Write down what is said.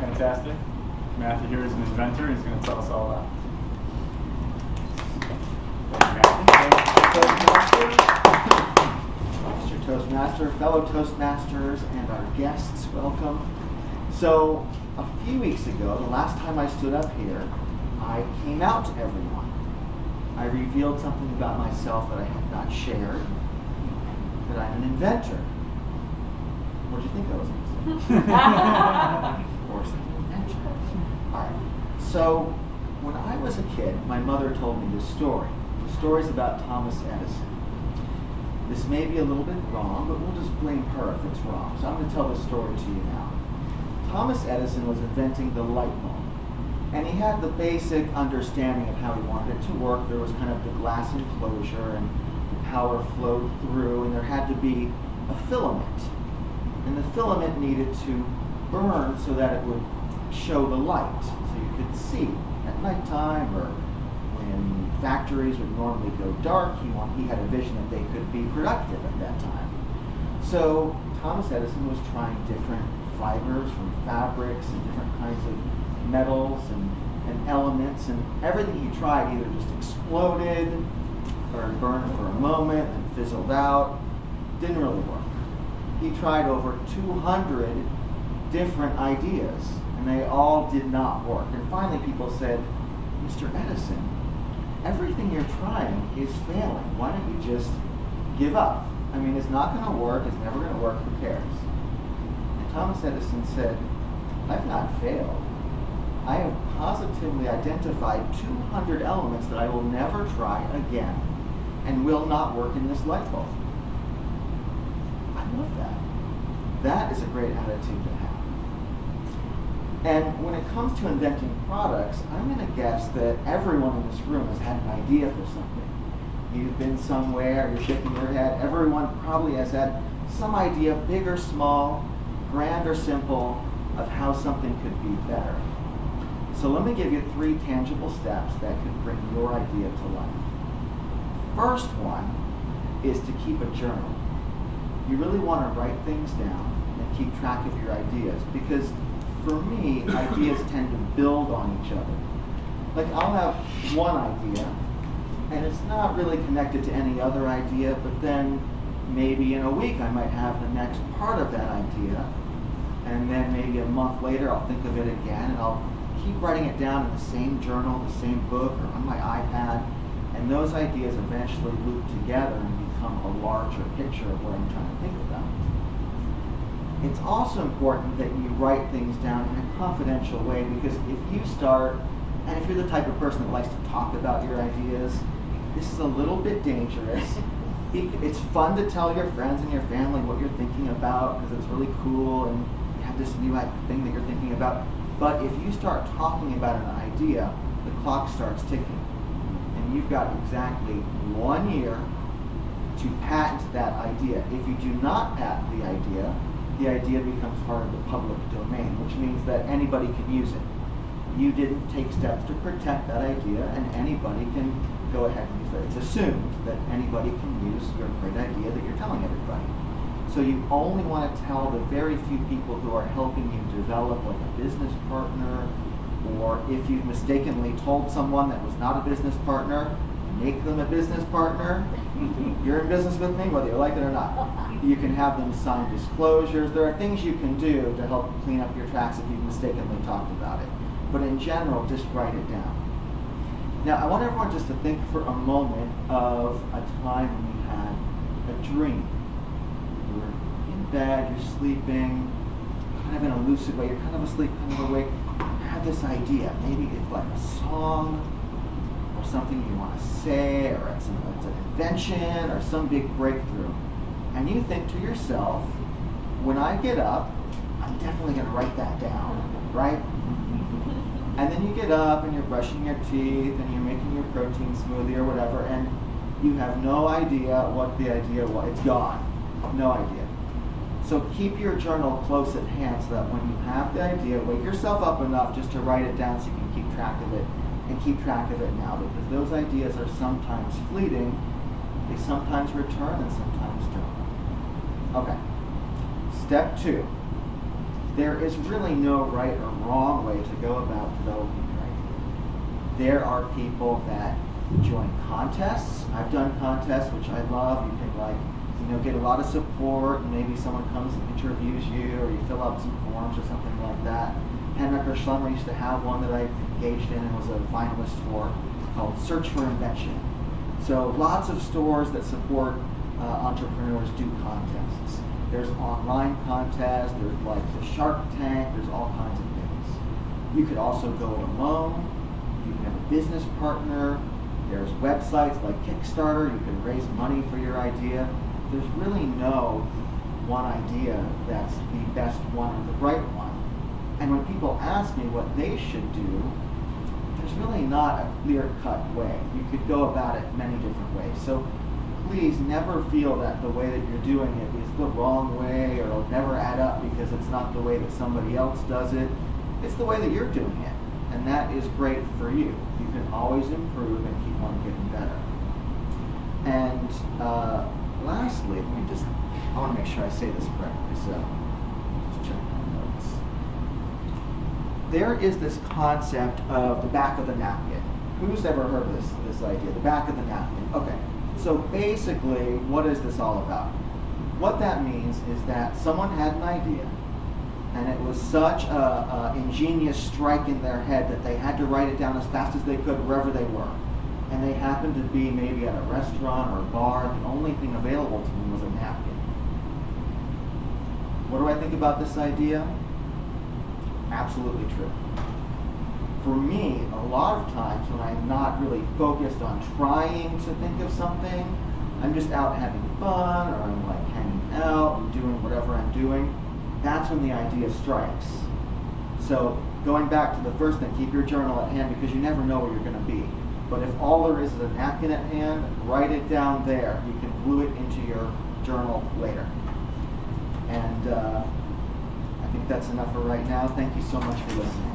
Fantastic. Matthew here is an inventor. He's going to tell us all about it. Mr. Toastmaster, fellow Toastmasters, and our guests, welcome. So, a few weeks ago, the last time I stood up here, I came out to everyone. I revealed something about myself that I had not shared, that I'm an inventor. What did you think I was going to say? Of course, I'm an inventor. All right. So, when I was a kid, my mother told me this story. The story's about Thomas Edison. This may be a little bit wrong, but we'll just blame her if it's wrong. So I'm going to tell this story to you now. Thomas Edison was inventing the light bulb. And he had the basic understanding of how he wanted it to work. There was kind of the glass enclosure, and the power flowed through, and there had to be a filament. And the filament needed to burn so that it would show the light, so you could see at nighttime or when factories would normally go dark. He had a vision that they could be productive at that time. So Thomas Edison was trying different fibers from fabrics and different kinds of metals and elements, and everything he tried either just exploded or burned for a moment and fizzled out. Didn't really work. He tried over 200 different ideas, and they all did not work. And finally people said, Mr. Edison, everything you're trying is failing. Why don't you just give up? I mean, it's not going to work. It's never going to work. Who cares? And Thomas Edison said, I've not failed. I have positively identified 200 elements that I will never try again and will not work in this light bulb. I love that. That is a great attitude to have. And when it comes to inventing products, I'm going to guess that everyone in this room has had an idea for something. You've been somewhere, you're shaking your head. Everyone probably has had some idea, big or small, grand or simple, of how something could be better. So let me give you 3 tangible steps that could bring your idea to life. First one is to keep a journal. You really want to write things down and keep track of your ideas, because for me, ideas tend to build on each other. Like, I'll have one idea, and it's not really connected to any other idea, but then maybe in a week I might have the next part of that idea, and then maybe a month later I'll think of it again, and I'll keep writing it down in the same journal, the same book, or on my iPad, and those ideas eventually loop together and become a larger picture of what I'm trying to think about. It's also important that you write things down in a confidential way, because if you start, and if you're the type of person that likes to talk about your ideas, this is a little bit dangerous. It's fun to tell your friends and your family what you're thinking about, because it's really cool and you have this new thing that you're thinking about. But if you start talking about an idea, the clock starts ticking. And you've got exactly 1 year to patent that idea. If you do not patent the idea becomes part of the public domain, which means that anybody can use it. You didn't take steps to protect that idea, and anybody can go ahead and use it. It's assumed that anybody can use your great idea that you're telling everybody. So you only want to tell the very few people who are helping you develop, like a business partner, or if you've mistakenly told someone that was not a business partner, make them a business partner. You're in business with me, whether you like it or not. You can have them sign disclosures. There are things you can do to help clean up your tracks if you've mistakenly talked about it. But in general, just write it down. Now, I want everyone just to think for a moment of a time when you had a dream. You were in bed, you're sleeping, kind of in a lucid way, you're kind of asleep, kind of awake. You have this idea. Maybe it's like a song, or something you want to say, or it's an invention, or some big breakthrough. And you think to yourself, when I get up, I'm definitely going to write that down, right? And then you get up and you're brushing your teeth and you're making your protein smoothie or whatever, and you have no idea what the idea was. It's gone. No idea. So keep your journal close at hand so that when you have the idea, wake yourself up enough just to write it down so you can keep track of it, and keep track of it now, because those ideas are sometimes fleeting, they sometimes return and sometimes don't. Okay. Step 2. There is really no right or wrong way to go about developing your idea. There are people that join contests. I've done contests, which I love. You can get a lot of support, and maybe someone comes and interviews you, or you fill out some forms or something like that. Henrik Schlemmer used to have one that I engaged in and was a finalist for, called Search for Invention. So lots of stores that support entrepreneurs do contests. There's online contests, there's like the Shark Tank, there's all kinds of things. You could also go it alone, you can have a business partner, there's websites like Kickstarter, you can raise money for your idea. There's really no one idea that's the best one or the right one. And when people ask me what they should do, there's really not a clear-cut way. You could go about it many different ways. So please never feel that the way that you're doing it is the wrong way, or it'll never add up because it's not the way that somebody else does it. It's the way that you're doing it, and that is great for you. You can always improve and keep on getting better. And lastly, I want to make sure I say this correctly, so just check my notes. There is this concept of the back of the napkin. Who's ever heard of this idea, the back of the napkin? Okay, so basically, what is this all about? What that means is that someone had an idea, and it was such a ingenious strike in their head that they had to write it down as fast as they could wherever they were. And they happened to be maybe at a restaurant or a bar, and the only thing available to them was a napkin. What do I think about this idea? Absolutely true. For me, a lot of times when I'm not really focused on trying to think of something, I'm just out having fun, or I'm like hanging out and doing whatever I'm doing, that's when the idea strikes. So going back to the first thing, keep your journal at hand because you never know where you're going to be. But if all there is a napkin at hand, write it down there. You can glue it into your journal later. And I think that's enough for right now. Thank you so much for listening.